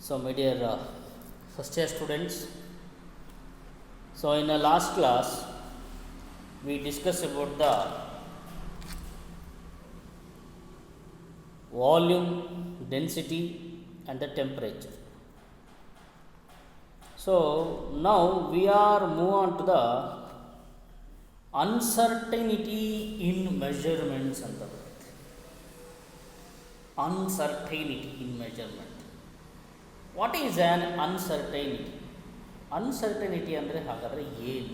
So, my dear first year students, so in the last class we discussed about the volume, density, and the temperature. So, now we are move on to the uncertainty in measurements and the uncertainty in measurement. What is an uncertainty? Uncertainty ಅಂದರೆ ಹಾಗಾದರೆ ಏನು?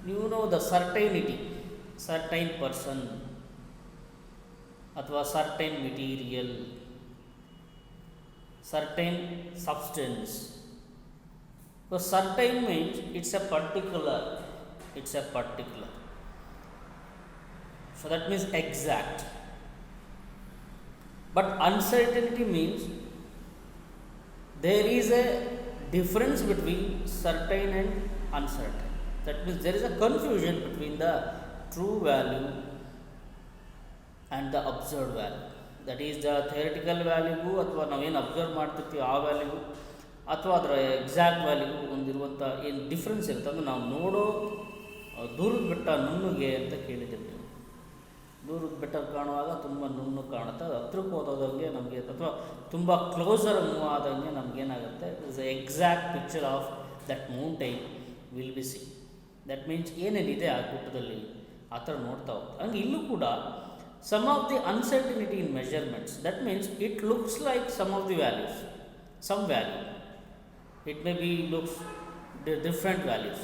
ನೀವು know the ಸರ್ಟೈನಿಟಿ, certain person ಅಥವಾ certain material, certain substance. So certain means it's A particular, so that means exact. But uncertainty means there is a difference between certain and uncertain. That means there is a confusion between the true value and the observed value. That is the theoretical value ಅಥವಾ ನಾವೇನು observe ಮಾಡ್ತಿರ್ತೀವಿ ಆ value ಅಥವಾ ಅದರ exact value ಹೊಂದಿರುವಂಥ ಏನು difference ಇರುತ್ತೆ ಅದು ನಾವು ನೋಡೋ ದೂರದ ಬೆಟ್ಟ ನುಣ್ಣಗೆ ಅಂತ ಕೇಳಿದ್ದೀವಿ. ದೂರದ ಬೆಟ್ಟ ಕಾಣುವಾಗ ತುಂಬ ನುಣ್ಣು ಕಾಣುತ್ತೆ, ಅದು ಹತ್ರಕ್ಕೆ ಹೋದಂಗೆ ನಮಗೆ ಅಥವಾ ತುಂಬ ಕ್ಲೋಸರ್ ಮೂವ್ ಆದಂಗೆ ನಮಗೇನಾಗುತ್ತೆ, is a exact picture of that mountain will be see. That means ಏನೇನಿದೆ ಆ ಗುಟ್ಟದಲ್ಲಿ ಆ ಥರ ನೋಡ್ತಾ ಹೋಗ್ತಾರೆ. ಹಂಗೆ ಇಲ್ಲೂ ಕೂಡ some of the uncertainty in measurements, that means it looks like some of the values, some value it may be looks different values.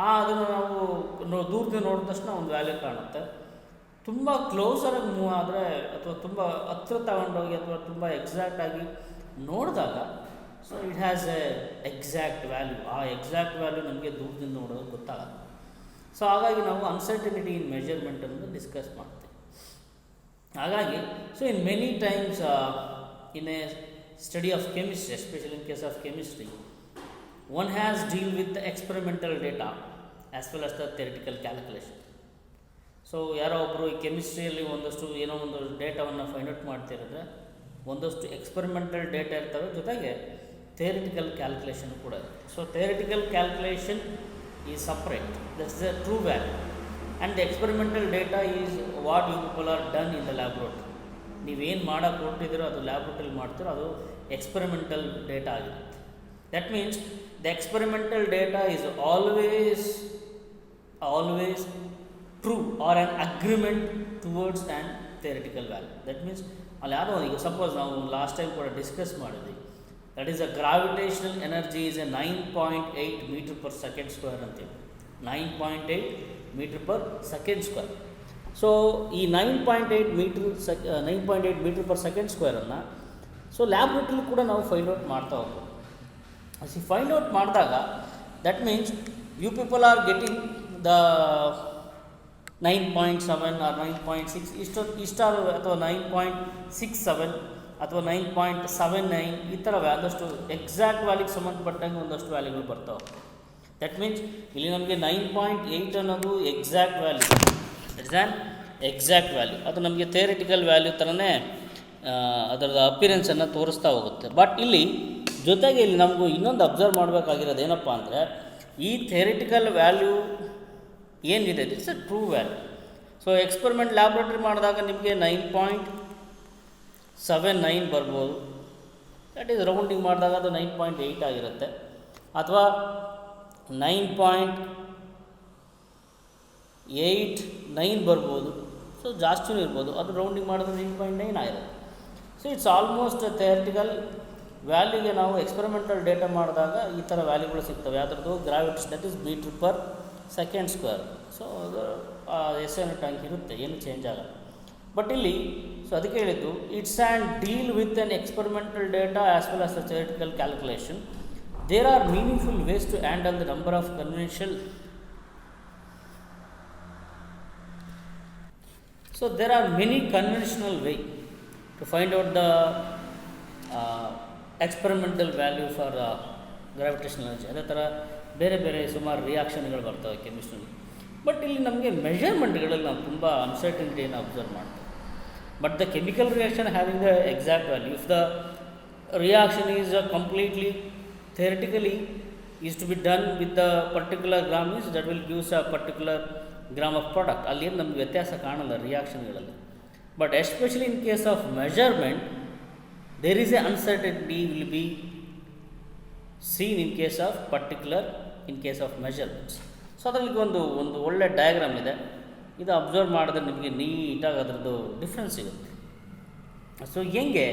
ಅದನ್ನು ನಾವು ದೂರದಿಂದ ನೋಡಿದ ತಕ್ಷಣ ಒಂದು ವ್ಯಾಲ್ಯೂ ಕಾಣುತ್ತೆ. ತುಂಬ ಕ್ಲೋಸರಾಗಿ ಮೂವ್ ಆದರೆ ಅಥವಾ ತುಂಬ ಹತ್ರ ತಗೊಂಡೋಗಿ ಅಥವಾ ತುಂಬ ಎಕ್ಸಾಕ್ಟಾಗಿ ನೋಡಿದಾಗ so it has A exact value. ಆ ಎಕ್ಸಾಕ್ಟ್ ವ್ಯಾಲ್ಯೂ ನಮಗೆ ದೂರದಿಂದ ನೋಡೋದು ಗೊತ್ತಾಗಲ್ಲ. ಸೊ ಹಾಗಾಗಿ ನಾವು ಅನ್ಸರ್ಟಿನಿಟಿ ಇನ್ ಮೆಜರ್ಮೆಂಟ್ ಅನ್ನೋದು ಡಿಸ್ಕಸ್ ಮಾಡ್ತೀವಿ. ಹಾಗಾಗಿ so in many times in a study of chemistry, especially in case of chemistry, one has deal with experimental data as well as the theoretical calculation. So ಯಾರೋ ಒಬ್ಬರು ಈ ಕೆಮಿಸ್ಟ್ರಿಯಲ್ಲಿ ಒಂದಷ್ಟು ಏನೋ ಒಂದು ಡೇಟಾವನ್ನು ಫೈಂಡ್ ಔಟ್ ಮಾಡ್ತಿರಿದ್ರೆ ಒಂದಷ್ಟು ಎಕ್ಸ್ಪೆರಿಮೆಂಟಲ್ ಡೇಟಾ ಇರ್ತವೆ, ಜೊತೆಗೆ ಥಿಯರಿಟಿಕಲ್ ಕ್ಯಾಲ್ಕುಲೇಷನ್ ಕೂಡ ಇರುತ್ತೆ. So theoretical calculation is separate, that's the true value, and the experimental data is what you people are done in the laboratory. ನೀವೇನು ಮಾಡೋಕ್ಕೆ ಹೊರಟಿದ್ದೀರೋ ಅದು ಲ್ಯಾಬ್ರೋಟ್ರಿಲಿ ಮಾಡ್ತೀರೋ ಅದು ಎಕ್ಸ್ಪೆರಿಮೆಂಟಲ್ ಡೇಟಾ ಆಗಿರುತ್ತೆ. That means the experimental data is always true or an agreement towards an theoretical value. That means ಅಲ್ಲಿ ಯಾರೋ ಈಗ ಸಪೋಸ್ ನಾವು ಲಾಸ್ಟ್ ಟೈಮ್ ಕೂಡ ಡಿಸ್ಕಸ್ ಮಾಡಿದ್ವಿ, that is a gravitational energy is a 9.8 meter per second square ಅಂತೇಳಿ, 9.8 meter per second square. So ಈ 9.8 meter per second ಸ್ಕ್ವೇರನ್ನು so ಲ್ಯಾಬ್ರೇಟ್ರಿಲಿ ಕೂಡ ನಾವು ಫೈಂಡ್ ಔಟ್ ಮಾಡ್ತಾ ಹೋಗ್ಬೋದು. ಫೈಂಡ್ ಔಟ್ ಮಾಡಿದಾಗ that means you people are getting the 9.7 or 9.6 ಇಷ್ಟಾರು ಅಥವಾ 9.67 ಅಥವಾ 9.79 ಈ ಥರ ಒಂದಷ್ಟು ಎಕ್ಸಾಕ್ಟ್ ವ್ಯಾಲ್ಯೂಗೆ ಸಂಬಂಧಪಟ್ಟಂಗೆ ಒಂದಷ್ಟು ವ್ಯಾಲ್ಯೂಗಳು ಬರ್ತಾವೆ. ದಟ್ ಮೀನ್ಸ್ ಇಲ್ಲಿ ನಮಗೆ 9.8 ಅನ್ನೋದು exact value, it's an exact value. ಅದು ನಮಗೆ ಥಿಯರಿಟಿಕಲ್ ವ್ಯಾಲ್ಯೂ ಥರನೇ ಅದರದ ಅಪಿರೆನ್ಸನ್ನು ತೋರಿಸ್ತಾ ಹೋಗುತ್ತೆ. ಬಟ್ ಇಲ್ಲಿ ಜೊತೆಗೆ ಇಲ್ಲಿ ನಮಗೂ ಇನ್ನೊಂದು ಅಬ್ಸರ್ವ್ ಮಾಡಬೇಕಾಗಿರೋದು ಏನಪ್ಪ ಅಂದರೆ, ಈ ಥಿಯರಿಟಿಕಲ್ ವ್ಯಾಲ್ಯೂ ಏನಿದೆ it's a true value. So experiment laboratory ಮಾಡಿದಾಗ ನಿಮಗೆ 9.79 ಬರ್ಬೋದು, ದಟ್ ಈಸ್ ರೌಂಡಿಂಗ್ ಮಾಡಿದಾಗ ಅದು 9.8 ಆಗಿರುತ್ತೆ, ಅಥವಾ 9.89 ಬರ್ಬೋದು. ಸೊ ಜಾಸ್ತಿನೂ ಇರ್ಬೋದು, ಅದು ರೌಂಡಿಂಗ್ ಮಾಡಿದ್ರೆ 9.9 ಆಗಿರುತ್ತೆ. ಸೊ ಇಟ್ಸ್ ಆಲ್ಮೋಸ್ಟ್ ಥಿಯರಿಟಿಕಲ್ ವ್ಯಾಲ್ಯೂಗೆ ನಾವು ಎಕ್ಸ್ಪೆರಿಮೆಂಟಲ್ ಡೇಟಾ ಮಾಡಿದಾಗ ಈ ಥರ ವ್ಯಾಲ್ಯೂಗಳು ಸಿಗ್ತವೆ. ಅದರದ್ದು gravitation that is meter per second square. So ಅದು ಎಸ್ ಎನ್ ಟ್ಯಾಂಕ್ ಇರುತ್ತೆ, ಏನು ಚೇಂಜ್ ಆಗಲ್ಲ. ಬಟ್ ಇಲ್ಲಿ ಸೊ ಅದಕ್ಕೆ ಹೇಳಿದ್ದು it's and deal with on experimental data as well as the theoretical calculation. There are meaningful ways to handle the number of conventional. So there are many conventional way to find out the experimental value for gravitational energy. ಅದೇ ಥರ ಬೇರೆ ಬೇರೆ ಸುಮಾರು ರಿಯಾಕ್ಷನ್ಗಳು ಬರ್ತವೆ ಕೆಮಿಸ್ಟ್ರಿಲಿ. But ಇಲ್ಲಿ ನಮಗೆ ಮೆಷರ್ಮೆಂಟ್ಗಳಲ್ಲಿ ನಾವು ತುಂಬ ಅನ್ಸರ್ಟಿನಿಟಿಯನ್ನು ಅಬ್ಸರ್ವ್ ಮಾಡ್ತೀವಿ. But the chemical reaction having the exact value, if the reaction is completely theoretically is to be done with the particular gram is that will gives a particular gram of product. ಅಲ್ಲಿ ಏನು ನಮಗೆ ವ್ಯತ್ಯಾಸ ಕಾಣಲ್ಲ ರಿಯಾಕ್ಷನ್ಗಳಲ್ಲಿ. But especially in case of measurement there is a uncertainty will be seen in case of particular in case of measurements. So ಅದರಲ್ಲಿ ಒಂದು ಒಳ್ಳೆ diagram ಇದೆ, ಇದು ಅಬ್ಸರ್ವ್ ಮಾಡಿದ್ರೆ ನಿಮಗೆ ನೀಟಾಗಿ ಅದರದ್ದು ಡಿಫ್ರೆನ್ಸ್ ಸಿಗುತ್ತೆ. ಸೊ ಹೆಂಗೆ,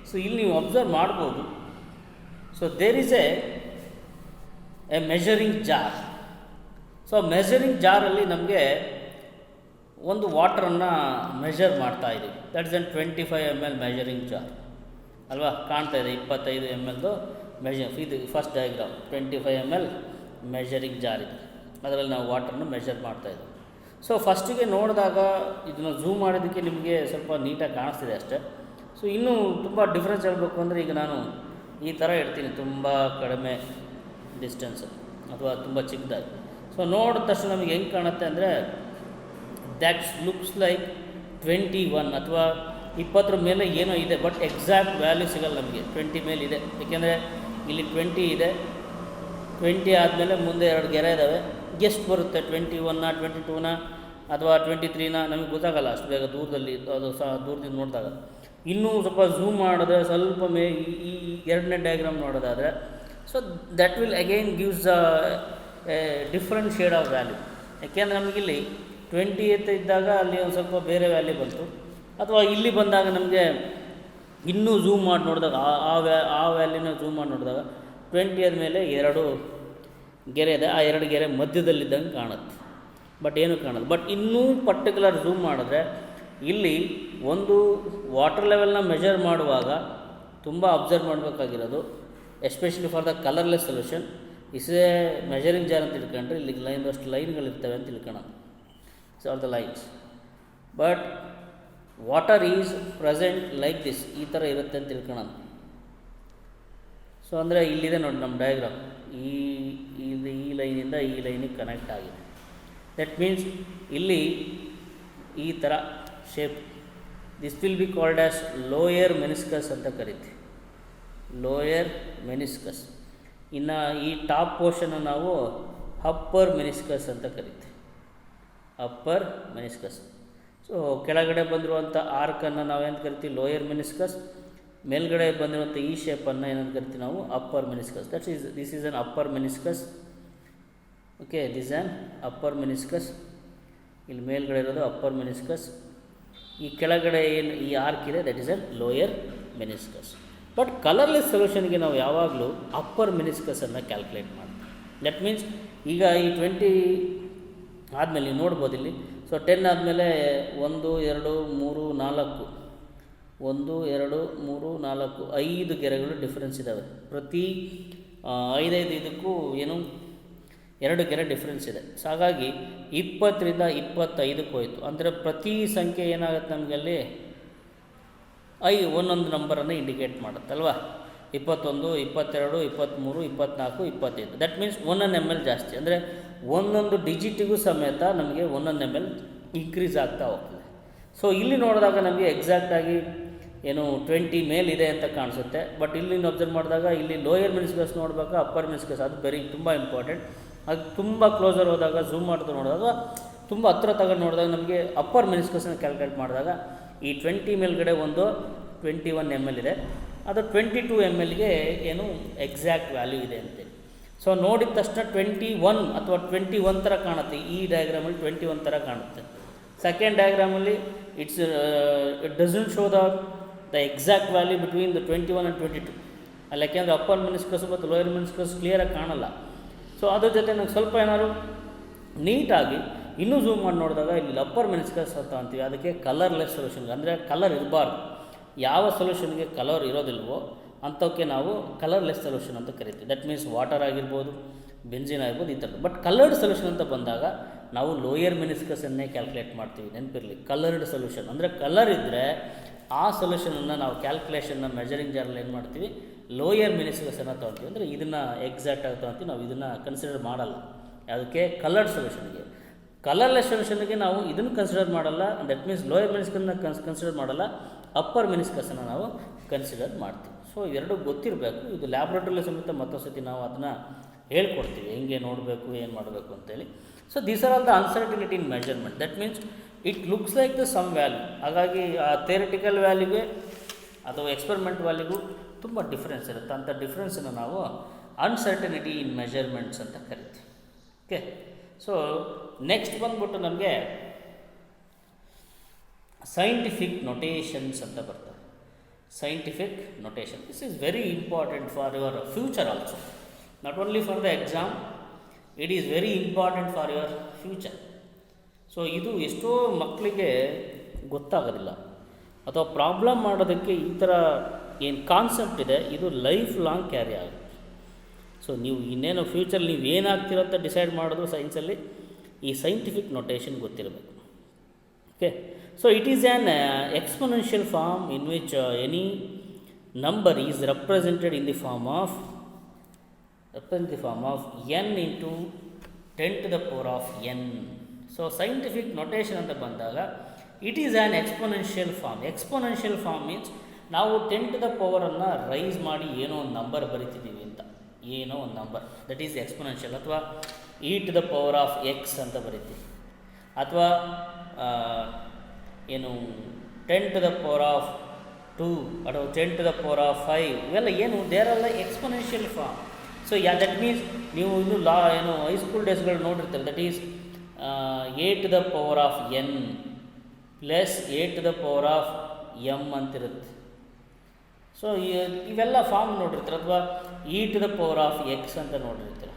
ಸೊ ಇಲ್ಲಿ ನೀವು ಅಬ್ಸರ್ವ್ ಮಾಡ್ಬೋದು. So there is a measuring jar. So measuring ಜಾರಲ್ಲಿ ನಮಗೆ ಒಂದು ವಾಟ್ರನ್ನು ಮೆಜರ್ ಮಾಡ್ತಾ ಇದ್ದೀವಿ. That is 25 ml measuring jar ಅಲ್ವಾ, ಕಾಣ್ತಾ ಇದೆ 25 ml ಇದು first diagram. 25 ml measuring jar ಇದೆ, ಅದರಲ್ಲಿ ನಾವು ವಾಟ್ರನ್ನು ಮೆಜರ್ ಮಾಡ್ತಾಯಿದ್ದೀವಿ. ಸೊ ಫಸ್ಟಿಗೆ ನೋಡಿದಾಗ ಇದನ್ನು ಝೂಮ್ ಮಾಡೋದಕ್ಕೆ ನಿಮಗೆ ಸ್ವಲ್ಪ ನೀಟಾಗಿ ಕಾಣಿಸ್ತಿದೆ ಅಷ್ಟೇ. ಸೊ ಇನ್ನೂ ತುಂಬ ಡಿಫ್ರೆನ್ಸ್ ಹೇಳಬೇಕು ಅಂದರೆ ಈಗ ನಾನು ಈ ಥರ ಇಡ್ತೀನಿ, ತುಂಬ ಕಡಿಮೆ ಡಿಸ್ಟೆನ್ಸ್ ಅಥವಾ ತುಂಬ ಚಿಕ್ಕದಾಗಿ. ಸೊ ನೋಡಿದ ತಕ್ಷಣ ನಮಗೆ ಹೆಂಗೆ ಕಾಣುತ್ತೆ ಅಂದರೆ ದ್ಯಾಟ್ ಲುಕ್ಸ್ ಲೈಕ್ 21 ಅಥವಾ 20 ಮೇಲೆ ಏನೋ ಇದೆ, ಬಟ್ ಎಕ್ಸಾಕ್ಟ್ ವ್ಯಾಲ್ಯೂ ಸಿಗಲ್ಲ ನಮಗೆ. 20 ಮೇಲೆ ಇದೆ, ಏಕೆಂದರೆ ಇಲ್ಲಿ 20 ಇದೆ, 20 ಆದಮೇಲೆ ಮುಂದೆ 2 ಗೆರೆ ಇದ್ದಾವೆ. ಎಷ್ಟು ಬರುತ್ತೆ 21 22 ಅಥವಾ 23 ನಮಗೆ ಗೊತ್ತಾಗಲ್ಲ ಅಷ್ಟು ಬೇಗ ದೂರದಲ್ಲಿ, ಅದು ದೂರದಿಂದ ನೋಡಿದಾಗ. ಇನ್ನೂ ಸ್ವಲ್ಪ ಝೂಮ್ ಮಾಡಿದ್ರೆ ಸ್ವಲ್ಪ ಈ ಎರಡನೇ ಡಯಾಗ್ರಾಮ್ ನೋಡೋದಾದರೆ so that will again gives different shade of value. ಯಾಕೆಂದರೆ ನಮಗಿಲ್ಲಿ 20 ಇದ್ದಾಗ ಅಲ್ಲಿ ಒಂದು ಸ್ವಲ್ಪ ಬೇರೆ ವ್ಯಾಲ್ಯೂ ಬಂತು, ಅಥವಾ ಇಲ್ಲಿ ಬಂದಾಗ ನಮಗೆ ಇನ್ನೂ ಝೂಮ್ ಮಾಡಿ ನೋಡಿದಾಗ ಆ ವ್ಯಾಲ್ಯೂನ ಝೂಮ್ ಮಾಡಿ ನೋಡಿದಾಗ 20 ಆದಮೇಲೆ 2 ಗೆರೆ ಇದೆ, ಆ 2 ಗೆರೆ ಮಧ್ಯದಲ್ಲಿದ್ದಂಗೆ ಕಾಣುತ್ತೆ, ಬಟ್ ಏನೂ ಕಾಣಲ್ಲ. ಬಟ್ ಇನ್ನೂ ಪರ್ಟಿಕ್ಯುಲರ್ ಝೂಮ್ ಮಾಡಿದ್ರೆ ಇಲ್ಲಿ ಒಂದು ವಾಟರ್ ಲೆವೆಲ್ನ ಮೆಜರ್ ಮಾಡುವಾಗ ತುಂಬ ಅಬ್ಸರ್ವ್ ಮಾಡಬೇಕಾಗಿರೋದು, especially for the colourless solution. Is a measuring jar ಅಂತ ತಿಳ್ಕೊಂಡ್ರೆ ಇಲ್ಲಿ ಅಷ್ಟು ಲೈನ್ಗಳಿರ್ತವೆ ಅಂತ ತಿಳ್ಕೊಳ್ಳೋಣ. So are the lines, but water is present like this, ಈ ಥರ ಇರುತ್ತೆ ಅಂತ ತಿಳ್ಕೊಳ್ಳೋಣ. ಸೊ ಅಂದರೆ ಇಲ್ಲಿದೆ ನೋಡಿ ನಮ್ಮ ಡಯಾಗ್ರಾಮ್, ಈ ಲೈನಿಂದ ಈ ಲೈನಿಗೆ ಕನೆಕ್ಟ್ ಆಗಿದೆ. ದಟ್ ಮೀನ್ಸ್ ಇಲ್ಲಿ ಈ ಥರ shape, this will be called as lower meniscus ಅಂತ ಕರಿತೀವಿ, ಲೋಯರ್ ಮೆನಿಸ್ಕಸ್. ಇನ್ನು ಈ ಟಾಪ್ ಪೋರ್ಷನ್ನು ನಾವು ಅಪ್ಪರ್ ಮೆನಿಸ್ಕಸ್ ಅಂತ ಕರಿತೀವಿ, ಅಪ್ಪರ್ ಮೆನಿಸ್ಕಸ್. ಸೊ ಕೆಳಗಡೆ ಬಂದಿರುವಂಥ ಆರ್ಕನ್ನು ನಾವೇನು ಕರಿತೀವಿ ಲೋಯರ್ ಮೆನಿಸ್ಕಸ್, ಮೇಲ್ಗಡೆ ಬಂದಿರುವಂಥ ಈ ಶೇಪನ್ನು ಏನಂತ ಕರಿತೀವಿ ನಾವು upper meniscus. This is an upper meniscus. Okay, this an upper meniscus. ಇಲ್ಲಿ ಮೇಲ್ಗಡೆ ಇರೋದು ಅಪ್ಪರ್ ಮೆನಿಸ್ಕಸ್, ಈ ಕೆಳಗಡೆ ಏನು ಈ ಆರ್ಕ್ ಇದೆ that is an lower meniscus. But colourless ಸೊಲ್ಯೂಷನ್ಗೆ ನಾವು ಯಾವಾಗಲೂ ಅಪ್ಪರ್ ಮೆನಿಸ್ಕಸನ್ನು ಕ್ಯಾಲ್ಕುಲೇಟ್ ಮಾಡ್ತೀವಿ. ದಟ್ ಮೀನ್ಸ್ ಈಗ ಈ 20 ಆದಮೇಲೆ ನೀವು ನೋಡ್ಬೋದು ಇಲ್ಲಿ. ಸೊ 10 ಆದಮೇಲೆ 1 2 3 4 1 2 3 4 5 ಗೆರೆಗಳು ಡಿಫ್ರೆನ್ಸ್ ಇದ್ದಾವೆ. ಪ್ರತಿ 5 ಇದಕ್ಕೂ ಏನು 2 ಗೆರೆ ಡಿಫ್ರೆನ್ಸ್ ಇದೆ. ಸೊ ಹಾಗಾಗಿ 20ರಿಂದ 25ಕ್ಕೆ ಹೋಯಿತು ಅಂದರೆ ಪ್ರತಿ ಸಂಖ್ಯೆ ಏನಾಗುತ್ತೆ ನಮಗಲ್ಲಿ ಒಂದೊಂದು ನಂಬರನ್ನು ಇಂಡಿಕೇಟ್ ಮಾಡುತ್ತಲ್ವ. 21 22 23 24 25. ದಟ್ ಮೀನ್ಸ್ 1 ml ಜಾಸ್ತಿ, ಅಂದರೆ ಒಂದೊಂದು ಡಿಜಿಟಿಗೂ ಸಮೇತ ನಮಗೆ 1 ml ಇನ್ಕ್ರೀಸ್ ಆಗ್ತಾ ಹೋಗ್ತದೆ. ಸೊ ಇಲ್ಲಿ ನೋಡಿದಾಗ ನಮಗೆ ಎಕ್ಸಾಕ್ಟಾಗಿ ಏನು 20 ಮೇಲಿದೆ ಅಂತ ಕಾಣಿಸುತ್ತೆ. ಬಟ್ ಇಲ್ಲಿ ಅಬ್ಸರ್ವ್ ಮಾಡಿದಾಗ ಇಲ್ಲಿ ಲೋಯರ್ ಮೆನಿಸ್ಕಸ್ ನೋಡಬೇಕಾ ಅಪ್ಪರ್ ಮೆನಿಸ್ಕಸ್, ಅದು ತುಂಬ ಇಂಪಾರ್ಟೆಂಟ್. ಅದು ತುಂಬ ಕ್ಲೋಸರ್ ಹೋದಾಗ ಝೂಮ್ ಮಾಡ್ತಾ ನೋಡಿದಾಗ ತುಂಬ ಹತ್ರ ತಗೊಂಡು ನೋಡಿದಾಗ ನಮಗೆ ಅಪ್ಪರ್ ಮೆನಿಸ್ಕಸ್ನ ಕ್ಯಾಲ್ಕುಲೇಟ್ ಮಾಡಿದಾಗ ಈ 20 ಮೇಲ್ಗಡೆ ಒಂದು 21 ml ಇದೆ, ಅದು 22 mlಗೆ ಏನು ಎಕ್ಸಾಕ್ಟ್ ವ್ಯಾಲ್ಯೂ ಇದೆ ಅಂತೇಳಿ. ಸೊ ನೋಡಿದ ತಕ್ಷಣ 21 ಅಥವಾ 21 ಥರ ಕಾಣುತ್ತೆ. ಈ ಡಯಾಗ್ರಾಮಲ್ಲಿ 21 ಥರ ಕಾಣುತ್ತೆ. ಸೆಕೆಂಡ್ ಡಯಾಗ್ರಾಮಲ್ಲಿ it doesn't show the exact value between the 21 and 22. ಅಲ್ಲಿ ಯಾಕೆಂದರೆ ಅಪ್ಪರ್ ಮೆನಿಸ್ಕಸ್ ಮತ್ತು ಲೋಯರ್ ಮೆನಿಸ್ಕಸ್ ಕ್ಲಿಯರಾಗಿ ಕಾಣಲ್ಲ. ಸೊ ಅದ್ರ ಜೊತೆ ನಂಗೆ ಸ್ವಲ್ಪ ಏನಾದ್ರು ನೀಟಾಗಿ ಇನ್ನೂ ಝೂಮ್ ಮಾಡಿ ನೋಡಿದಾಗ ಇಲ್ಲಿ ಅಪ್ಪರ್ ಮೆನಿಸ್ಕಸ್ ಅಂತ ಅಂತೀವಿ. ಅದಕ್ಕೆ ಕಲರ್ಲೆಸ್ ಸೊಲ್ಯೂಷನ್ಗೆ, ಅಂದರೆ ಕಲರ್ ಇರಬಾರ್ದು. ಯಾವ ಸೊಲ್ಯೂಷನ್ಗೆ ಕಲರ್ ಇರೋದಿಲ್ವೋ ಅಂಥವಕ್ಕೆ ನಾವು ಕಲರ್ಲೆಸ್ ಸೊಲ್ಯೂಷನ್ ಅಂತ ಕರಿತೀವಿ. ದಟ್ ಮೀನ್ಸ್ ವಾಟರ್ ಆಗಿರ್ಬೋದು, ಬೆಂಜಿನ್ ಆಗಿರ್ಬೋದು, ಈ ಥರದ್ದು. ಬಟ್ ಕಲರ್ಡ್ ಸೊಲ್ಯೂಷನ್ ಅಂತ ಬಂದಾಗ ನಾವು ಲೋಯರ್ ಮೆನಿಸ್ಕಸನ್ನೇ ಕ್ಯಾಲ್ಕುಲೇಟ್ ಮಾಡ್ತೀವಿ. ನೆನಪಿರಲಿ, ಕಲರ್ಡ್ ಸೊಲ್ಯೂಷನ್ ಅಂದರೆ ಕಲರ್ ಇದ್ದರೆ ಆ ಸೊಲ್ಯೂಷನನ್ನು ನಾವು ಕ್ಯಾಲ್ಕುಲೇಷನ್ನ ಮೆಜರಿಂಗ್ ಜಾರಲ್ಲಿ ಏನು ಮಾಡ್ತೀವಿ ಲೋಯರ್ ಮೆನಿಸ್ಕಸನ್ನು ತೊಗೊಳ್ತೀವಿ. ಅಂದರೆ ಇದನ್ನು ಎಕ್ಸಾಕ್ಟಾಗಿ ತೊಗೊಳ್ತೀವಿ, ನಾವು ಇದನ್ನು ಕನ್ಸಿಡರ್ ಮಾಡಲ್ಲ. ಅದಕ್ಕೆ ಕಲರ್ಡ್ ಸೊಲ್ಯೂಷನ್ಗೆ. ಕಲರ್ಲೆಸ್ ಸೊಲ್ಯೂಷನ್ಗೆ ನಾವು ಇದನ್ನು ಕನ್ಸಿಡರ್ ಮಾಡಲ್ಲ. ದಟ್ ಮೀನ್ಸ್ ಲೋಯರ್ ಮೆನಿಸ್ಕನ್ನ ಕನ್ಸಿಡರ್ ಮಾಡಲ್ಲ, ಅಪ್ಪರ್ ಮೆನಿಸ್ಕಸನ್ನು ನಾವು ಕನ್ಸಿಡರ್ ಮಾಡ್ತೀವಿ. ಸೊ ಇವೆರಡು ಗೊತ್ತಿರಬೇಕು. ಇದು ಲ್ಯಾಬ್ರೇಟರಿಲಿ ಸಮೇತ ಮತ್ತೊಂದು ಸತಿ ನಾವು ಅದನ್ನು ಹೇಳ್ಕೊಡ್ತೀವಿ, ಹೆಂಗೆ ನೋಡಬೇಕು, ಏನು ಮಾಡಬೇಕು ಅಂತೇಳಿ. So these are all the uncertainty in measurement. That means it looks like the some value. ಹಾಗಾಗಿ ಆ ಥಿಯರಿಟಿಕಲ್ ವ್ಯಾಲ್ಯೂಗೆ ಅಥವಾ ಎಕ್ಸ್ಪೆರಿಮೆಂಟ್ ವ್ಯಾಲ್ಯೂಗೂ ತುಂಬ ಡಿಫ್ರೆನ್ಸ್ ಇರುತ್ತೆ. ಅಂಥ ಡಿಫ್ರೆನ್ಸನ್ನು ನಾವು ಅನ್ಸರ್ಟಿನಿಟಿ ಇನ್ ಮೆಜರ್ಮೆಂಟ್ಸ್ ಅಂತ ಕರಿತೀವಿ. ಓಕೆ. ಸೊ ನೆಕ್ಸ್ಟ್ ಬಂದ್ಬಿಟ್ಟು ನಮಗೆ ಸೈಂಟಿಫಿಕ್ ನೊಟೇಷನ್ಸ್ ಅಂತ ಬರ್ತವೆ. Scientific notation, this is very important for your future also, not only for the exam, it is very important for your future. So ಇದು ಎಷ್ಟೋ ಮಕ್ಕಳಿಗೆ ಗೊತ್ತಾಗೋದಿಲ್ಲ, ಅಥವಾ ಪ್ರಾಬ್ಲಮ್ ಮಾಡೋದಕ್ಕೆ ಈ ಥರ ಏನು ಕಾನ್ಸೆಪ್ಟ್ ಇದೆ ಇದು ಲೈಫ್ ಲಾಂಗ್ ಕ್ಯಾರಿ ಆಗುತ್ತೆ. ಸೊ ನೀವು ಇನ್ನೇನು ಫ್ಯೂಚರ್ ನೀವು ಏನಾಗ್ತಿರೋ ಅಂತ ಡಿಸೈಡ್ ಮಾಡೋದು ಸೈನ್ಸಲ್ಲಿ ಈ ಸೈಂಟಿಫಿಕ್ ನೊಟೇಷನ್ ಗೊತ್ತಿರಬೇಕು. Okay. So it is an exponential form in which any number is represented in the form of n into 10 to the power of n. So scientific notation ಅಂತ ಬಂದಾಗ it is an exponential form. Exponential form means ನಾವು 10 to the ಪವರನ್ನು rice ಮಾಡಿ ಏನೋ ಒಂದು number ಬರಿತಿದ್ದೀವಿ ಅಂತ, ಏನೋ ಒಂದು number, that is exponential. ಅಥವಾ e to the power of x ಅಂತ ಬರಿತೀವಿ, ಅಥವಾ ಏನು 10 to the power of 2 ಅಥವಾ 10 to the power of 5, ಇವೆಲ್ಲ ಏನು there are exponential form. So that means ನೀವು ಇನ್ನು ಹೈಸ್ಕೂಲ್ ಡೇಸ್ಗಳು ನೋಡಿರ್ತಾರೆ, that is a to the power of n plus a to the power of m ಅಂತಿರುತ್ತೆ. So ಇವೆಲ್ಲ form ನೋಡಿರ್ತಾರೆ. ಅಥವಾ e to the power of x ಅಂತ ನೋಡಿರ್ತಾರೆ.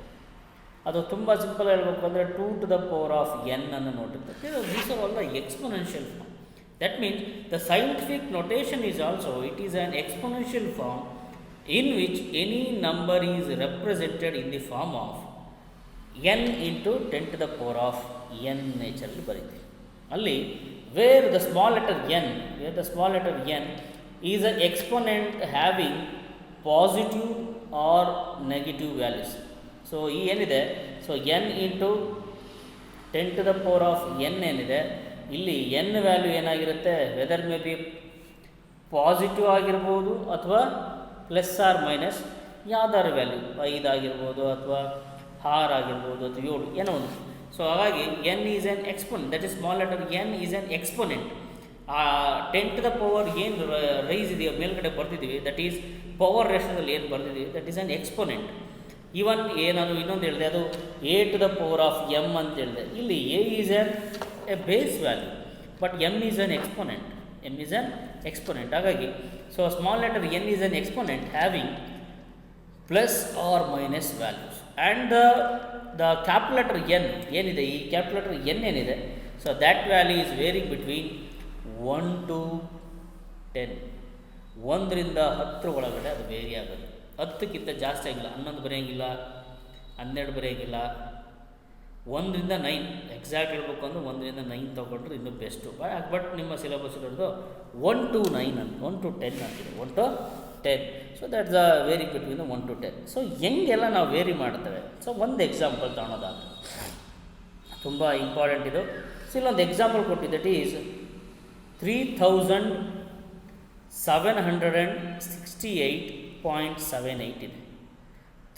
ಅದು ತುಂಬ ಸಿಂಪಲ್ ಹೇಳಬೇಕು ಅಂದರೆ 2 to the power of n ಅನ್ನು ನೋಡಿರ್ತಾರೆ. These are all the exponential form. That means the scientific notation is also, it is an exponential form in which any number is represented in the form of n into 10 to the power of n ನೇಚರಲ್ಲಿ ಬರೀತೀವಿ. ಅಲ್ಲಿ where the small letter n is an exponent having positive or negative values. So ಈ ಏನಿದೆ, so n into 10 to the power of n ಏನಿದೆ, ಇಲ್ಲಿ n value ಏನಾಗಿರುತ್ತೆ, weather may be positive ಆಗಿರ್ಬೋದು ಅಥವಾ plus or minus ಯಾವ್ದಾದ್ರು value, 5 ಆಗಿರ್ಬೋದು ಅಥವಾ 6 ಆಗಿರ್ಬೋದು ಅಥವಾ 7, ಏನೋ ಒಂದು. ಸೊ ಹಾಗಾಗಿ n is an exponent, that is small letter n is an exponent. ಆ 10 to the ಪವರ್ ಏನು ರೈಸ್ ಇದೆಯೋ ಮೇಲ್ಗಡೆ ಬರ್ತಿದ್ದೀವಿ, ದಟ್ ಈಸ್ ಪವರ್ ರೇಷನಲ್ಲಿ ಏನು ಬರ್ತಿದ್ದೀವಿ, that is an exponent. Even ನಾನು ಇನ್ನೊಂದು ಹೇಳಿದೆ, ಅದು a to the power of m ಅಂತ ಹೇಳಿದೆ. ಇಲ್ಲಿ a is an a base value, but m is an exponent. ಹಾಗಾಗಿ so small letter n is an exponent having plus or minus values. And the capital letter n ಏನಿದೆ, ಈ capital letter n ಏನಿದೆ, so that value is varying between 1 to 10. 1ರಿಂದ 10 ಒಳಗಡೆ ಅದು very ಆಗೋದು. 10ಕ್ಕಿಂತ ಜಾಸ್ತಿ ಆಗಿಲ್ಲ, 11 ಬರೆಯೋಂಗಿಲ್ಲ, 12 ಬರೆಯೋಂಗಿಲ್ಲ, 1ರಿಂದ 9 ಎಕ್ಸಾಕ್ಟ್ ಹೇಳ್ಬೇಕು ಅಂದರೆ 1ರಿಂದ 9 ತೊಗೊಂಡ್ರೆ ಇನ್ನೂ ಬೆಸ್ಟು. ಬಟ್ ನಿಮ್ಮ ಸಿಲೆಬಸ್ ಇರೋದು 1 to 9 ಅಂತ, 1 to 10 ಅಂತಿದೆ, 1 to 10. So that's the vary between 1 to 10. So ಹೆಂಗೆಲ್ಲ ನಾವು ವೇರಿ ಮಾಡ್ತೇವೆ, ಸೊ ಒಂದು ಎಕ್ಸಾಂಪಲ್ ತಗೊಳೋದಾದ್ರೆ ತುಂಬ ಇಂಪಾರ್ಟೆಂಟ್ ಇದು. ಸೊ ಇಲ್ಲೊಂದು ಎಕ್ಸಾಂಪಲ್ ಕೊಟ್ಟಿದ್ದೆ, ಇಟ್ ಈಸ್ 3768.78 ಇದೆ.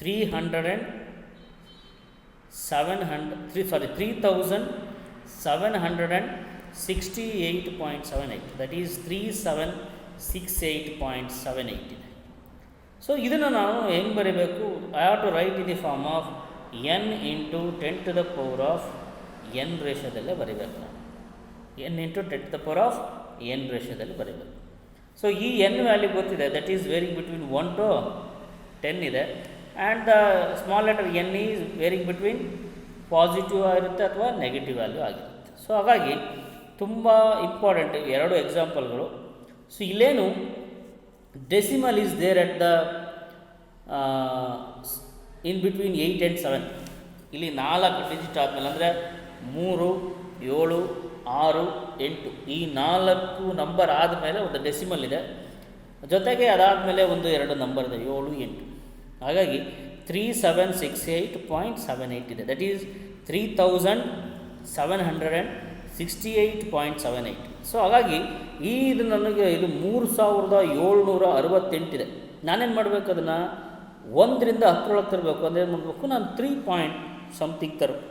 3768.78, ದಟ್ ಈಸ್ 3768.78 ಇದೆ. ಸೊ ಇದನ್ನು ನಾವು ಹೆಂಗೆ ಬರೀಬೇಕು, I have to write in the form of n into 10 to the power of n ರೇಷದಲ್ಲೇ ಬರೀಬೇಕು ನಾವು. n into 10 to the power of n ರೇಷದಲ್ಲಿ ಬರೀಬೇಕು. ಸೊ ಈ n ವ್ಯಾಲ್ಯೂ ಗೊತ್ತಿದೆ, that is varying between 1 to 10 ಇದೆ. And the small letter n is varying between positive ಆಗಿರುತ್ತೆ ಅಥವಾ ನೆಗೆಟಿವ್ ವ್ಯಾಲ್ಯೂ ಆಗಿರುತ್ತೆ. ಸೊ ಹಾಗಾಗಿ ತುಂಬ ಇಂಪಾರ್ಟೆಂಟ್ ಎರಡು ಎಕ್ಸಾಂಪಲ್ಗಳು. ಸೊ ಇಲ್ಲೇನು decimal is there at the in between 8 and 7. ಇಲ್ಲಿ 4 ಡಿಜಿಟ್ ಆದಮೇಲೆ ಅಂದರೆ 3, 7, 6, 8 ಈ 4 ನಂಬರ್ ಆದಮೇಲೆ ಒಂದು ಡೆಸಿಮಲ್ ಇದೆ, ಜೊತೆಗೆ ಅದಾದಮೇಲೆ 1-2 ನಂಬರ್ ಇದೆ, 7, 8. ಹಾಗಾಗಿ 3768.78 ಇದೆ, ದಟ್ ಈಸ್ 3768.78. ಸೊ ಹಾಗಾಗಿ ಇದು ನನಗೆ ಇದು 3768 ಇದೆ. ನಾನೇನು ಮಾಡಬೇಕು, ಅದನ್ನು 1ರಿಂದ 10 ತರಬೇಕು ಅಂದರೆ ಏನು ಮಾಡಬೇಕು, ನಾನು 3 ಪಾಯಿಂಟ್ ಸಮಥಿಂಗ್ ತರಬೇಕು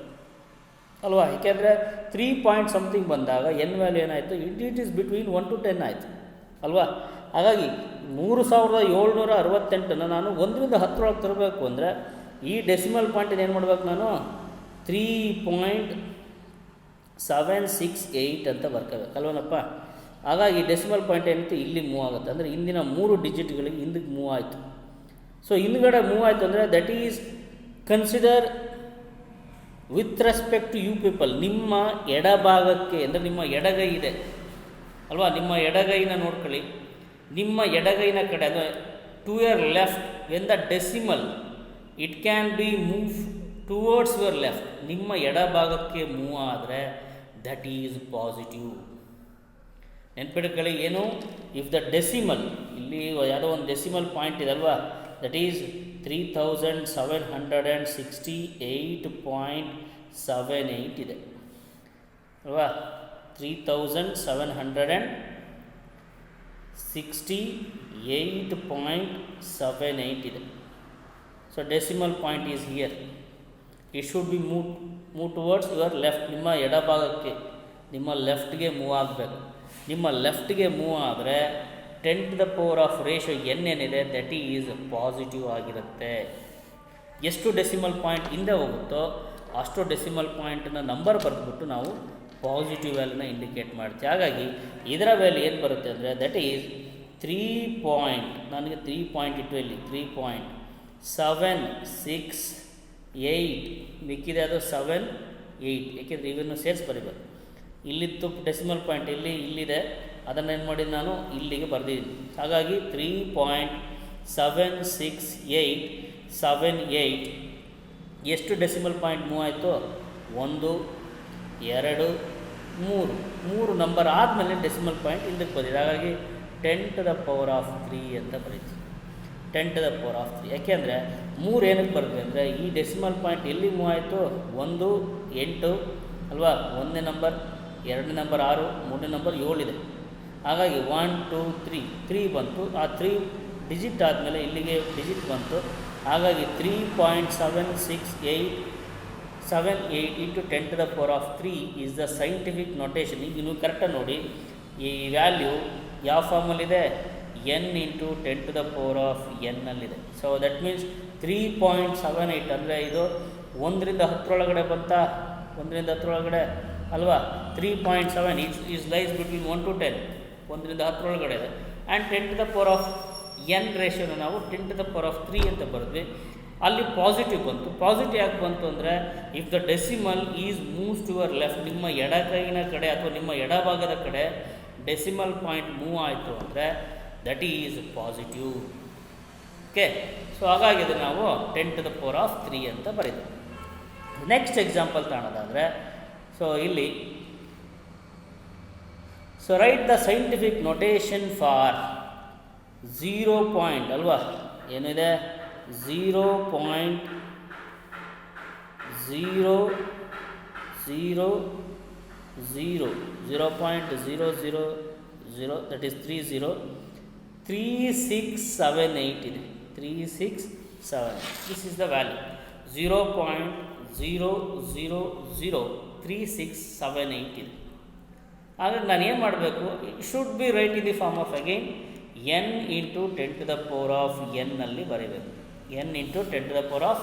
ಅಲ್ವಾ. ಏಕೆಂದರೆ 3 ಪಾಯಿಂಟ್ ಸಮಥಿಂಗ್ ಬಂದಾಗ ಎನ್ ವ್ಯಾಲ್ಯೂ ಏನಾಯಿತು, ಇಟ್ ಈಸ್ ಬಿಟ್ವೀನ್ 1 to 10 ಆಯಿತು ಅಲ್ವಾ. ಹಾಗಾಗಿ 3768 ನಾನು 1ರಿಂದ 10 ತರಬೇಕು ಅಂದರೆ ಈ ಡೆಸಿಮಲ್ ಪಾಯಿಂಟ್ ಏನು ಮಾಡಬೇಕು, ನಾನು 3.768 ಅಂತ ಬರ್ಕೋಬೇಕು ಅಲ್ವನಪ್ಪ. ಹಾಗಾಗಿ ಡೆಸಿಮಲ್ ಪಾಯಿಂಟ್ ಏನಿತ್ತು ಇಲ್ಲಿ ಮೂವ್ ಆಗುತ್ತೆ, ಅಂದರೆ ಹಿಂದಿನ 3 ಡಿಜಿಟ್ಗಳಿಗೆ ಹಿಂದಕ್ಕೆ ಮೂವ್ ಆಯಿತು. ಸೊ ಹಿಂದುಗಡೆ ಮೂವ್ ಆಯಿತು ಅಂದರೆ that is consider with respect to you people. ನಿಮ್ಮ ಎಡಭಾಗಕ್ಕೆ ಅಂದರೆ ನಿಮ್ಮ ಎಡಗೈ ಇದೆ ಅಲ್ವಾ, ನಿಮ್ಮ ಎಡಗೈನ ನೋಡ್ಕೊಳ್ಳಿ. ನಿಮ್ಮ ಎಡಗೈನ ಕಡೆ ಅಂದರೆ to your left when the decimal it can be move towards your left. ನಿಮ್ಮ ಎಡಭಾಗಕ್ಕೆ ಮೂವ್ ಆದರೆ ದಟ್ ಈಸ್ ಪಾಸಿಟಿವ್. ನೆನ್ಪಿಟ್ಕೊಳ್ಳಿ ಏನು, ಇಫ್ ದ ಡೆಸಿಮಲ್ ಇಲ್ಲಿ ಯಾವುದೋ ಒಂದು ಡೆಸಿಮಲ್ ಪಾಯಿಂಟ್ ಇದೆ ಅಲ್ವಾ, ದಟ್ ಈಸ್ 3768.78 ಇದೆ ಅಲ್ವಾ. 3768.78 ಇದೆ. So decimal point is here. It should be move towards your left. ನಿಮ್ಮ ಎಡಭಾಗಕ್ಕೆ, ನಿಮ್ಮ ಲೆಫ್ಟ್ಗೆ ಮೂವ್ ಆಗಬೇಕು. ನಿಮ್ಮ ಲೆಫ್ಟ್ಗೆ ಮೂವ್ ಆದರೆ 10 to the power of ratio N ಏನಿದೆ ದಟ್ ಈಸ್ ಪಾಸಿಟಿವ್ ಆಗಿರುತ್ತೆ. ಎಷ್ಟು ಡೆಸಿಮಲ್ ಪಾಯಿಂಟ್ ಹಿಂದೆ ಹೋಗುತ್ತೋ ಅಷ್ಟು ಡೆಸಿಮಲ್ ಪಾಯಿಂಟನ್ನ ನಂಬರ್ ಬರೆದ್ಬಿಟ್ಟು ನಾವು ಪಾಸಿಟಿವ್ ವ್ಯಾಲ್ಯೂನ ಇಂಡಿಕೇಟ್ ಮಾಡ್ತೀವಿ. ಹಾಗಾಗಿ ಇದರ ವ್ಯಾಲ್ಯೂ ಏನು ಬರುತ್ತೆ ಅಂದರೆ ದಟ್ ಈಸ್ 3. ನನಗೆ 3 ಪಾಯಿಂಟ್ ಇಟ್ಟು ಇಲ್ಲಿ 3.768 ಮಿಕ್ಕಿದೆ, ಅದು 7-8. ಏಕೆಂದರೆ ಇವನ್ನು ಸೇರಿಸಿ ಬರೀಬೇಕು. ಇಲ್ಲಿತ್ತು ಡೆಸಿಮಲ್ ಪಾಯಿಂಟ್ ಇಲ್ಲಿದೆ, ಅದನ್ನು ಏನು ಮಾಡಿದ್ದು ನಾನು ಇಲ್ಲಿಗೆ ಬರೆದಿದ್ದೀನಿ. ಹಾಗಾಗಿ 3.76878 ಎಷ್ಟು ಡೆಸಿಮಲ್ ಪಾಯಿಂಟ್ ಮೂವ್ ಆಯಿತು, 1, 2, 3 ನಂಬರ್ ಆದಮೇಲೆ ಡೆಸಿಮಲ್ ಪಾಯಿಂಟ್ ಹಿಂದಕ್ಕೆ ಬಂದಿದೆ. ಹಾಗಾಗಿ 10 to the power of 3 ಅಂತ ಬರೀತೀವಿ. 10 to the power of 3 ಯಾಕೆಂದರೆ 3 ಏನಕ್ಕೆ ಬರುತ್ತೆ ಅಂದರೆ ಈ ಡೆಸಿಮಲ್ ಪಾಯಿಂಟ್ ಎಲ್ಲಿ ಮೂವ್ ಆಯಿತು, 1, 8 ಅಲ್ವಾ, 1ನೇ ನಂಬರ್, 2ನೇ ನಂಬರ್ 6, 3ನೇ ನಂಬರ್ 7 ಇದೆ. ಹಾಗಾಗಿ 1, 2, 3 ಬಂತು. ಆ 3 ಡಿಜಿಟ್ ಆದಮೇಲೆ ಇಲ್ಲಿಗೆ ಡಿಜಿಟ್ ಬಂತು. ಹಾಗಾಗಿ 3.76878 into 10 to the power of 3 is the scientific notation. ಈಗ ನೀವು ಕರೆಕ್ಟಾಗಿ ನೋಡಿ, ಈ ವ್ಯಾಲ್ಯೂ ಯಾವ ಫಾರ್ಮಲ್ಲಿದೆ, n into 10 to the power of n ಅಲ್ಲಿದೆ. ಸೊ ದಟ್ ಮೀನ್ಸ್ 3.78 ಅಂದರೆ ಇದು 1ರಿಂದ 10 ಒಳಗಡೆ ಬಂತಾ, 1ರಿಂದ 10 ಒಳಗಡೆ ಅಲ್ವಾ. 3.7 ಈಸ್ ಲೈಸ್ ಬಿಟ್ವೀನ್ 1 to 10, 1ರಿಂದ 10 ಒಳಗಡೆ ಇದೆ. And 10 to the power of n ರೇಷಿಯೋನ ನಾವು 10 to the power of 3 ಅಂತ ಬರೆದ್ವಿ. ಅಲ್ಲಿ ಪಾಸಿಟಿವ್ ಬಂತು. ಪಾಸಿಟಿವ್ ಯಾಕೆ ಬಂತು ಅಂದರೆ if the decimal is moves to your left, ನಿಮ್ಮ ಎಡಗೈನ ಕಡೆ ಅಥವಾ ನಿಮ್ಮ ಎಡಭಾಗದ ಕಡೆ ಡೆಸಿಮಲ್ ಪಾಯಿಂಟ್ ಮೂವ್ ಆಯಿತು ಅಂದರೆ that is positive. Okay, so ಹಾಗಾಗಿ ಅದು ನಾವು 10 to the power of 3 ಅಂತ ಬರೀತೀವಿ. ನೆಕ್ಸ್ಟ್ ಎಕ್ಸಾಂಪಲ್ ತಗೊಳ್ಳೋದಾದರೆ, ಸೊ ಇಲ್ಲಿ so right the scientific notation for 0 point ಅಲ್ವಾ, ಏನಿದೆ 0.000 ದಟ್ ಈಸ್ 3678 ಇದೆ. 3678 ದಿಸ್ ಈಸ್ ದ ವ್ಯಾಲ್ಯೂ 0.0003678 ಇದೆ. ಹಾಗಾಗಿ ನಾನು ಏನು ಮಾಡಬೇಕು, should be write in the form of again n into 10 to the power of n ಅಲ್ಲಿ ಬರೀಬೇಕು. n into 10 to the power of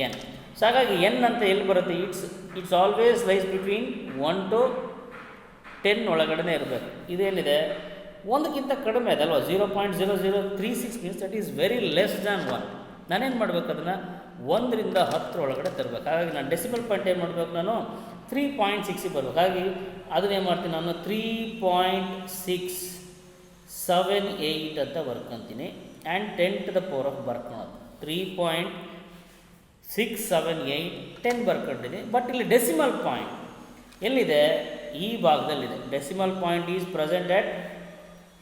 n. So ಹಾಗಾಗಿ n ಅಂತ ಎಲ್ಲಿ ಬರುತ್ತೆ, it's always lies between 1 to 10 ಒಳಗಡೆ ಇರಬೇಕು. ಇದೇನಿದೆ ಒಂದಕ್ಕಿಂತ ಕಡಿಮೆ ಅದಲ್ವ, 0.0036 means that is very less than 1. ನಾನೇನು ಮಾಡಬೇಕು, ಅದನ್ನು 1ರಿಂದ 10 ಒಳಗಡೆ ತರಬೇಕು. ಹಾಗಾಗಿ ನಾನು ಡೆಸಿಮಲ್ ಪಾಯಿಂಟ್ ಏನು ಮಾಡಬೇಕು, ನಾನು 3.6 ಬರಬೇಕು. ಹಾಗಾಗಿ ಅದನ್ನೇನು ಮಾಡ್ತೀನಿ, ನಾನು 3.678 ಅಂತ ಬರ್ಕೊತೀನಿ. And 10 to the power of ಬರ್ಕೊಳೋದು 3.678 10 ಬರ್ಕೊಂಡಿದ್ದೀನಿ. ಬಟ್ ಇಲ್ಲಿ ಡೆಸಿಮಲ್ ಪಾಯಿಂಟ್ ಎಲ್ಲಿದೆ, ಈ ಭಾಗದಲ್ಲಿದೆ. Decimal point is present at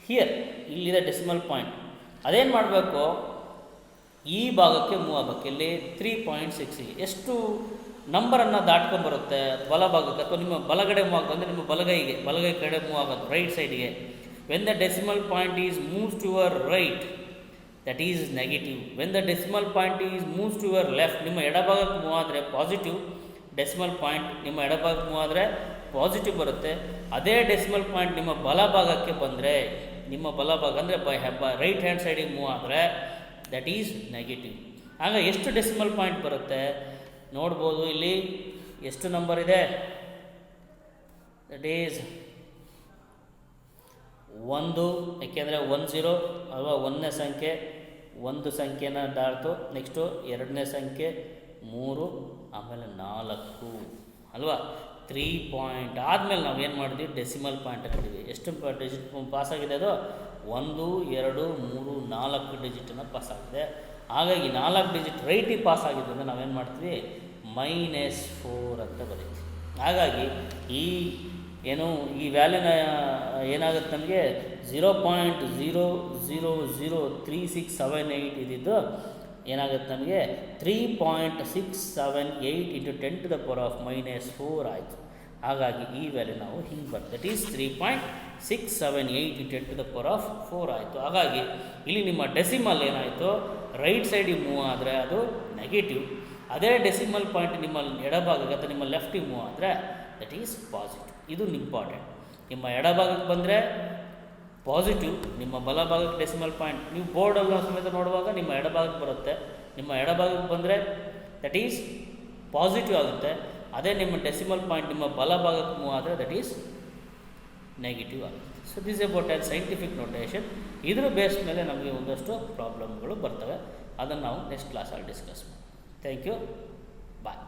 here, ಇಲ್ಲಿದೆ ಡೆಸಿಮಲ್ ಪಾಯಿಂಟ್. ಅದೇನು ಮಾಡಬೇಕು, ಈ ಭಾಗಕ್ಕೆ ಮೂವ್ ಆಗಬೇಕು. ಇಲ್ಲಿ 3.6 ಎಷ್ಟು ನಂಬರನ್ನು ದಾಟ್ಕೊಂಬರುತ್ತೆ ಬಲಭಾಗಕ್ಕೆ ಅಥವಾ ನಿಮ್ಮ ಬಲಗಡೆ ಮೂವ್ ಆಗೋದು ಅಂದರೆ ನಿಮ್ಮ ಬಲಗೈ ಕಡೆ ಮೂವ್ ಆಗೋದು ರೈಟ್ ಸೈಡ್ಗೆ. When the decimal point is moves to your right that is negative. When the decimal point is moves to your left, ನಿಮ್ಮ ಎಡಭಾಗಕ್ಕೆ ಮೂವ್ ಆದರೆ ಪಾಸಿಟಿವ್. ಡೆಸಿಮಲ್ ಪಾಯಿಂಟ್ ನಿಮ್ಮ ಎಡಭಾಗಕ್ಕೆ ಮೂವ್ ಆದರೆ ಪಾಸಿಟಿವ್ ಬರುತ್ತೆ. ಅದೇ ಡೆಸಿಮಲ್ ಪಾಯಿಂಟ್ ನಿಮ್ಮ ಬಲಭಾಗಕ್ಕೆ ಬಂದರೆ, ನಿಮ್ಮ ಬಲಭಾಗ ಅಂದರೆ ರೈಟ್ ಹ್ಯಾಂಡ್ ಸೈಡಿಗೆ ಮೂವ್ ಆದರೆ ದಟ್ ಈಸ್ ನೆಗೆಟಿವ್. ಆಗ ಎಷ್ಟು ಡೆಸಿಮಲ್ ಪಾಯಿಂಟ್ ಬರುತ್ತೆ ನೋಡ್ಬೋದು. ಇಲ್ಲಿ ಎಷ್ಟು ನಂಬರ್ ಇದೆ, ದಟ್ ಈಸ್ 1, ಏಕೆಂದರೆ 10 ಅಲ್ವಾ, ಒಂದನೇ ಸಂಖ್ಯೆ ಒಂದು ಸಂಖ್ಯೆನ ದಾಟ್ತು. ನೆಕ್ಸ್ಟು ಎರಡನೇ ಸಂಖ್ಯೆ 3, ಆಮೇಲೆ 4 ಅಲ್ವಾ. 3 ಪಾಯಿಂಟ್ ಆದಮೇಲೆ ನಾವು ಏನು ಮಾಡಿದ್ವಿ, ಡೆಸಿಮಲ್ ಪಾಯಿಂಟ್ ಹಾಕಿದ್ವಿ. ಎಷ್ಟು ಡಿಜಿಟ್ ಪಾಸಾಗಿದೆ ಅದು, 1, 2, 3, 4 ಡಿಜಿಟನ್ನು ಪಾಸಾಗಿದೆ. ಹಾಗಾಗಿ 4 ಡಿಜಿಟ್ ರೈಟಿಗೆ ಪಾಸ್ ಆಗಿದ್ದು ಅಂದರೆ ನಾವೇನು ಮಾಡ್ತೀವಿ, -4 ಅಂತ ಬರೀತೀವಿ. ಹಾಗಾಗಿ ಈ ವ್ಯಾಲ್ಯೂನ ಏನಾಗುತ್ತೆ ನಮಗೆ 0.0003678 ಇದ್ದಿದ್ದು ಏನಾಗುತ್ತೆ ನಮಗೆ 3.678 × 10⁻⁻⁴ ಆಯಿತು. ಹಾಗಾಗಿ ಈ ವ್ಯಾಲ್ಯೂ ನಾವು ಹಿಂಗೆ ಬರ್ತದೆ, ದಟ್ ಈಸ್ 3.678 × 10⁻⁴ ಆಯಿತು. ಹಾಗಾಗಿ ಇಲ್ಲಿ ನಿಮ್ಮ ಡೆಸಿಮಲ್ ಏನಾಯಿತು, ರೈಟ್ ಸೈಡಿಗೆ ಮೂವ್ ಆದರೆ ಅದು ನೆಗೆಟಿವ್. ಅದೇ ಡೆಸಿಮಲ್ ಪಾಯಿಂಟ್ ನಿಮ್ಮ ಎಡಭಾಗಕ್ಕೆ ಅಥವಾ ನಿಮ್ಮ ಲೆಫ್ಟಿಗೆ ಮೂವ್ ಆದರೆ ದಟ್ ಈಸ್ ಪಾಸಿಟಿವ್. ಇದು ಇಂಪಾರ್ಟೆಂಟ್. ನಿಮ್ಮ ಎಡಭಾಗಕ್ಕೆ ಬಂದರೆ ಪಾಸಿಟಿವ್, ನಿಮ್ಮ ಬಲಭಾಗಕ್ಕೆ ಡೆಸಿಮಲ್ ಪಾಯಿಂಟ್ ನೀವು ಬೋರ್ಡಲ್ಲ ಸಮೇತ ನೋಡುವಾಗ ನಿಮ್ಮ ಎಡಭಾಗಕ್ಕೆ ಬರುತ್ತೆ. ನಿಮ್ಮ ಎಡಭಾಗಕ್ಕೆ ಬಂದರೆ ದಟ್ ಈಸ್ ಪಾಸಿಟಿವ್ ಆಗುತ್ತೆ. ಅದೇ ನಿಮ್ಮ ಡೆಸಿಮಲ್ ಪಾಯಿಂಟ್ ನಿಮ್ಮ ಬಲಭಾಗಕ್ಕೆ ಮೂವ್ ಆದರೆ ದಟ್ ಈಸ್ ನೆಗೆಟಿವ್ ಆಗುತ್ತೆ. So this about an scientific notation. ಇದರ ಬೇಸ್ ಮೇಲೆ ನಮಗೆ ಒಂದಷ್ಟು ಪ್ರಾಬ್ಲಮ್ಗಳು ಬರ್ತವೆ. ಅದನ್ನು ನಾವು ನೆಕ್ಸ್ಟ್ ಕ್ಲಾಸಲ್ಲಿ ಡಿಸ್ಕಸ್ ಮಾಡ್ತೀವಿ. Thank you, bye.